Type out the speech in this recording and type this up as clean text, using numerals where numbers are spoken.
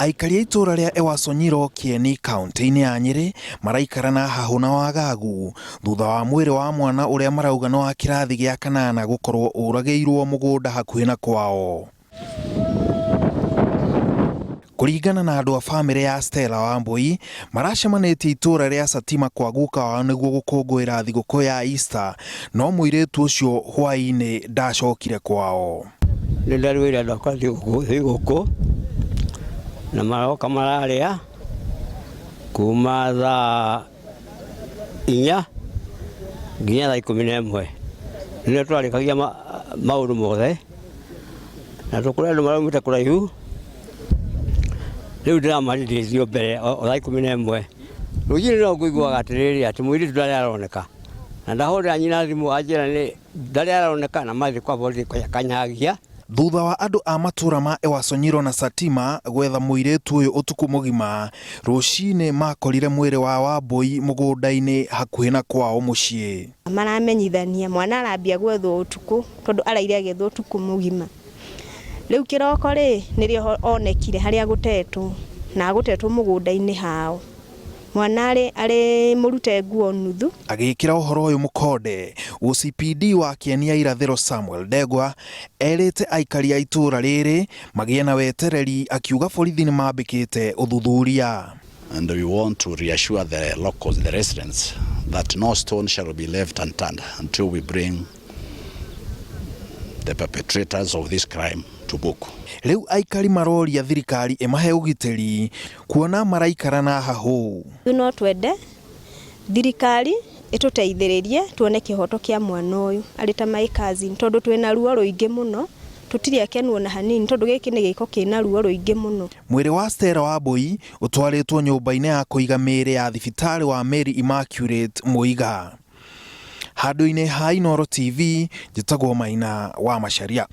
Aikari a itura ria Ewasonyiro Kieni kaunti-ini ya Nyeri maraikara na hahu na wagagu thutha wa mwiri wa mwana uria marauga no wa kirathi gia kanana gukorwo uragiirwo mũgũnda hakuhi na kwao. Kuringana na andu a family ya Stella Wambui maracemanitie itura ria Satima kwa guka wao niguo gukungũira thigũkũ ya Easter, no mũirĩtu ucio hwaĩ-inĩ ndacokire kwao. Nĩndarwĩra ndoka thigũkũ na maroka mararia kuma thaa 4 nginya thaa 11 nĩrĩo twarĩkagia maũndũ mothe na tũkũrĩa andũ maraumĩte kũraihu. Rĩu ndĩramarĩrĩirio mbere thaa 11 rũciinĩ no ngũiguaga atĩrĩrĩ atĩ mũirĩtu ndarĩ aroneka, na ndahũrĩra nyina thimũ anjĩra nĩ ndarĩ aroneka na mathiĩ kwa borithi kanyagia. Thutha wa andu a matura ma Ewasonyiro na Satima gwetha mũirĩtu ũyũ ũtukũ mũgima, rũciinĩ makorire mwĩrĩ wa Wambui mũgũnda-inĩ hakuhĩ na kwao mũciĩ. Maramenyithania mwana arambia gwethwo ũtukũ tondũ araire agethwo ũtukũ mũgima. Rĩu kĩroko nĩrĩo onekire harĩa gũtetwo na gũtetwo mũgũnda-inĩ hao. Mwana arĩ mũrute nguo nuthu. Agĩkĩra ũhoro ũyũ mũkonde, OCPD wa Kieni ya irathĩro Samuel Ndegwa erĩte aikari a itura rĩrĩ magĩe na wetereri, akiuga borithi nĩ mambĩkĩte ũthuthuria. And we want to reassure the locals, the residents, that no stone shall be left unturned until we bring the perpetrators of this crime to book. Rĩu aikari maroria thirikari ĩmahe ũgitĩri kuona maraikara na hahu. No twende thirikari ĩtũteithĩrĩrie tuone kĩhoto kĩa mwana ũyũ arĩ ta my cousin, tondũ twĩna ruo rũingĩ mũno, tũtirĩ akenwo na hanini tondũ gĩkĩ nĩ gĩko kĩna ruo rũingĩ mũno. Mwĩrĩ wa Stella Wambui ũtwarĩtwo nyũmba-inĩ ya kũiga mĩĩrĩ ya thibitarĩ wa Mary Immaculate Mũiga. Handũ-inĩ ha Inooro TV, njĩtagwo Maina wa Macharia.